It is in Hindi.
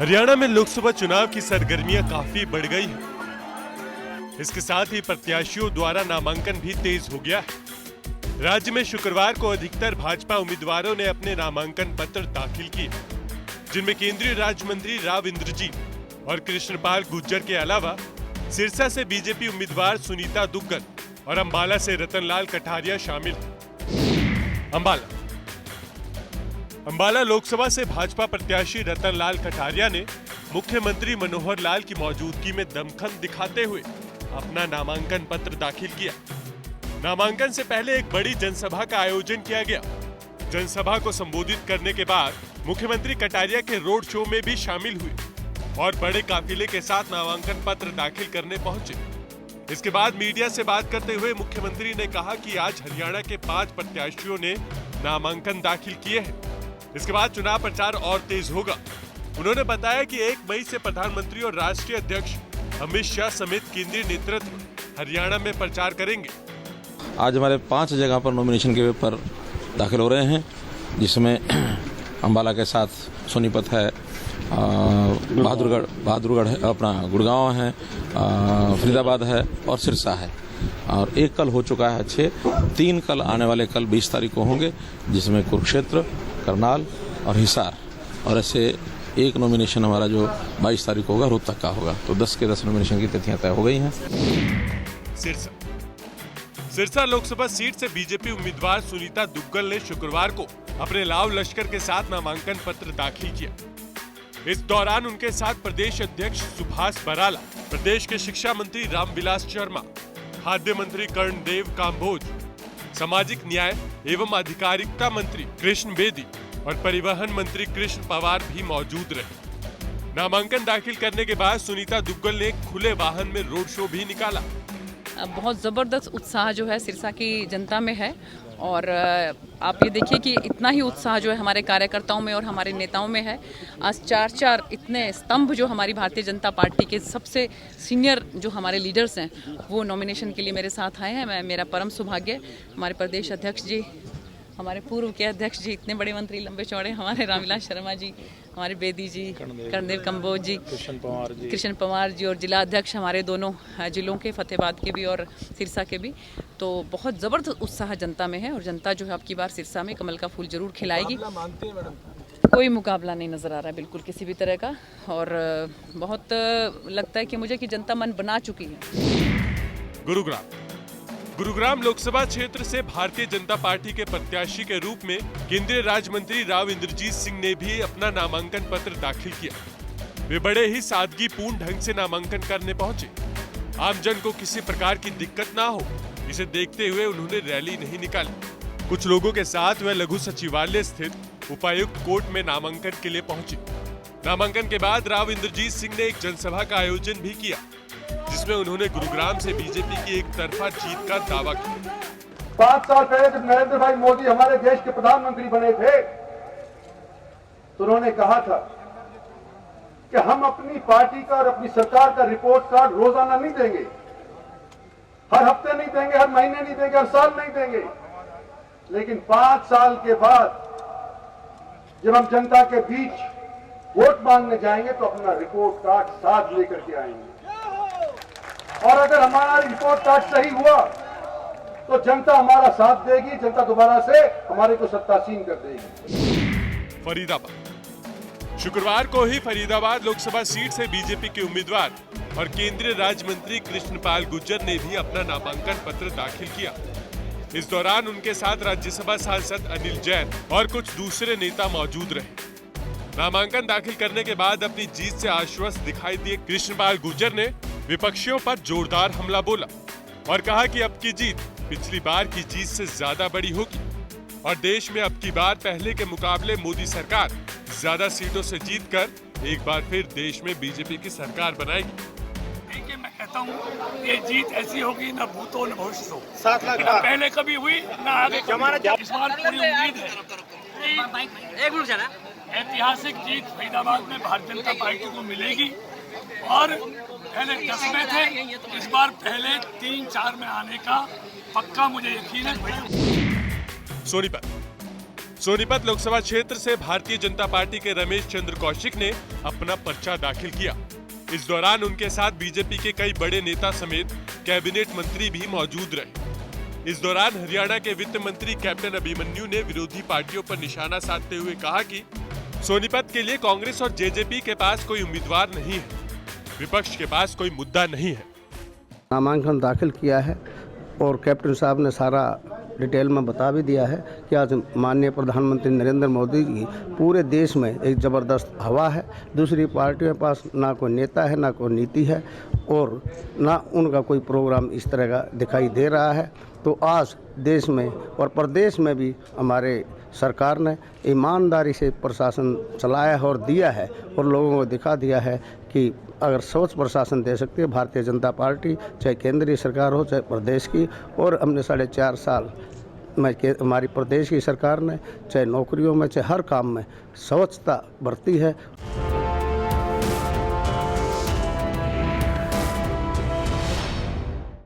हरियाणा में लोकसभा चुनाव की सरगर्मियां काफी बढ़ गई हैं। इसके साथ ही प्रत्याशियों द्वारा नामांकन भी तेज हो गया है। राज्य में शुक्रवार को अधिकतर भाजपा उम्मीदवारों ने अपने नामांकन पत्र दाखिल किए, जिनमें केंद्रीय राज्य मंत्री राव इंद्रजीत और कृष्णपाल गुर्जर के अलावा सिरसा से बीजेपी उम्मीदवार सुनीता दुग्गल और अंबाला से रतनलाल कटारिया शामिल हैं। अंबाला लोकसभा से भाजपा प्रत्याशी रतनलाल कटारिया ने मुख्यमंत्री मनोहर लाल की मौजूदगी में दमखम दिखाते हुए अपना नामांकन पत्र दाखिल किया। नामांकन से पहले एक बड़ी जनसभा का आयोजन किया गया। जनसभा को संबोधित करने के बाद मुख्यमंत्री कटारिया के रोड शो में भी शामिल हुए और बड़े काफिले के साथ नामांकन पत्र दाखिल करने पहुंचे। इसके बाद मीडिया से बात करते हुए मुख्यमंत्री ने कहा कि आज हरियाणा के 5 प्रत्याशियों ने नामांकन दाखिल किए हैं। इसके बाद चुनाव प्रचार और तेज होगा। उन्होंने बताया कि 1 मई से प्रधानमंत्री और राष्ट्रीय अध्यक्ष अमित शाह समेत केंद्रीय नेतृत्व हरियाणा में प्रचार करेंगे। आज हमारे 5 जगह पर नॉमिनेशन के पेपर दाखिल हो रहे हैं, जिसमें अंबाला के साथ सोनीपत है, बहादुरगढ़ है, अपना गुड़गांव है, फरीदाबाद है और सिरसा है। और 1 कल हो चुका है 6, 3 कल आने वाले कल 20 तारीख को होंगे, जिसमें कुरुक्षेत्र, करनाल और हिसार, और ऐसे एक नॉमिनेशन हमारा जो 22 तारीख को होगा रोहतक का होगा। तो 10 के 10 नॉमिनेशन की तिथियां तय हो गई हैं। सिरसा लोकसभा सीट से बीजेपी उम्मीदवार सुनीता दुग्गल ने शुक्रवार को अपने लाव लश्कर के साथ नामांकन पत्र दाखिल किया। इस दौरान उनके साथ प्रदेश अध्यक्ष सुभाष बराला, प्रदेश के शिक्षा मंत्री रामविलास शर्मा, खाद्य मंत्री कर्णदेव काम्बोज, सामाजिक न्याय एवं अधिकारिता मंत्री कृष्ण बेदी और परिवहन मंत्री कृष्ण पवार भी मौजूद रहे। नामांकन दाखिल करने के बाद सुनीता दुग्गल ने खुले वाहन में रोड शो भी निकाला। बहुत ज़बरदस्त उत्साह जो है सिरसा की जनता में है, और आप ये देखिए कि इतना ही उत्साह जो है हमारे कार्यकर्ताओं में और हमारे नेताओं में है। आज 4 इतने स्तंभ जो हमारी भारतीय जनता पार्टी के सबसे सीनियर जो हमारे लीडर्स हैं वो नॉमिनेशन के लिए मेरे साथ आए हैं। मेरा परम सौभाग्य, हमारे प्रदेश अध्यक्ष जी, हमारे पूर्व के अध्यक्ष जी, इतने बड़े मंत्री लंबे चौड़े, हमारे रामविलास शर्मा जी, हमारे बेदी जी, कर्णदेव कंबोज जी, कृष्ण पवार जी, और जिला अध्यक्ष हमारे दोनों जिलों के, फतेहाबाद के भी और सिरसा के भी। तो बहुत ज़बरदस्त उत्साह जनता में है और जनता जो है अब की बार सिरसा में कमल का फूल जरूर खिलाएगी। कोई मुकाबला नहीं नज़र आ रहा है बिल्कुल किसी भी तरह का, और बहुत लगता है कि मुझे कि जनता मन बना चुकी है। गुरुग्राम लोकसभा क्षेत्र से भारतीय जनता पार्टी के प्रत्याशी के रूप में केंद्रीय राज्य मंत्री राव इंद्रजीत सिंह ने भी अपना नामांकन पत्र दाखिल किया। वे बड़े ही सादगीपूर्ण ढंग से नामांकन करने पहुंचे। आमजन को किसी प्रकार की दिक्कत ना हो, इसे देखते हुए उन्होंने रैली नहीं निकाली। कुछ लोगों के साथ वे लघु सचिवालय स्थित उपायुक्त कोर्ट में नामांकन के लिए पहुंचे। नामांकन के बाद राव इंद्रजीत सिंह ने एक जनसभा का आयोजन भी किया, जिसमें उन्होंने गुरुग्राम से बीजेपी की एक तरफा जीत का दावा किया। 5 साल पहले जब नरेंद्र भाई मोदी हमारे देश के प्रधानमंत्री बने थे, तो उन्होंने कहा था कि हम अपनी पार्टी का और अपनी सरकार का रिपोर्ट कार्ड रोजाना नहीं देंगे, हर हफ्ते नहीं देंगे, हर महीने नहीं देंगे, हर साल नहीं देंगे। लेकिन 5 साल के बाद जब हम जनता के बीच वोट मांगने जाएंगे तो अपना रिपोर्ट कार्ड साथ लेकर के आएंगे, और अगर हमारा रिपोर्ट कार्ड सही हुआ तो जनता हमारा साथ देगी, जनता दोबारा से हमारे को सत्तासीन कर देगी। फरीदाबाद। शुक्रवार को ही फरीदाबाद लोकसभा सीट से बीजेपी के उम्मीदवार और केंद्रीय राज्य मंत्री कृष्णपाल गुर्जर ने भी अपना नामांकन पत्र दाखिल किया। इस दौरान उनके साथ राज्यसभा सांसद अनिल जैन और कुछ दूसरे नेता मौजूद रहे। नामांकन दाखिल करने के बाद अपनी जीत से आश्वस्त दिखाई दिए कृष्णपाल गुर्जर ने विपक्षियों पर जोरदार हमला बोला और कहा कि अब की जीत पिछली बार की जीत से ज्यादा बड़ी होगी और देश में अब की बार पहले के मुकाबले मोदी सरकार ज्यादा सीटों से जीतकर एक बार फिर देश में बीजेपी की सरकार बनाएगी। देखिए, मैं कहता हूँ ये जीत ऐसी होगी न भूतो न भविष्य हो, 7 लाख पहले कभी हुई न आगे। इस बार पूरी उम्मीद है ऐतिहासिक जीत फरीदाबाद में भारतीय जनता पार्टी को मिलेगी, और पहले 10 में थे, इस बार पहले 3-4 में आने का पक्का मुझे यकीन है। सोनीपत। सोनीपत लोकसभा क्षेत्र से भारतीय जनता पार्टी के रमेश चंद्र कौशिक ने अपना पर्चा दाखिल किया। इस दौरान उनके साथ बीजेपी के कई बड़े नेता समेत कैबिनेट मंत्री भी मौजूद रहे। इस दौरान हरियाणा के वित्त मंत्री कैप्टन अभिमन्यु ने विरोधी पार्टियों पर निशाना साधते हुए कहा कि सोनीपत के लिए कांग्रेस और जेजेपी के पास कोई उम्मीदवार नहीं है, विपक्ष के पास कोई मुद्दा नहीं है। नामांकन दाखिल किया है और कैप्टन साहब ने सारा डिटेल में बता भी दिया है कि आज माननीय प्रधानमंत्री नरेंद्र मोदी की पूरे देश में एक ज़बरदस्त हवा है। दूसरी पार्टियों के पास ना कोई नेता है, ना कोई नीति है और ना उनका कोई प्रोग्राम इस तरह का दिखाई दे रहा है। तो आज देश में और प्रदेश में भी हमारे सरकार ने ईमानदारी से प्रशासन चलाया है और दिया है और लोगों को दिखा दिया है कि अगर स्वच्छ प्रशासन दे सकती है भारतीय जनता पार्टी, चाहे केंद्रीय सरकार हो चाहे प्रदेश की। और हमने 4.5 साल में हमारी प्रदेश की सरकार ने चाहे नौकरियों में चाहे हर काम में स्वच्छता बरती है।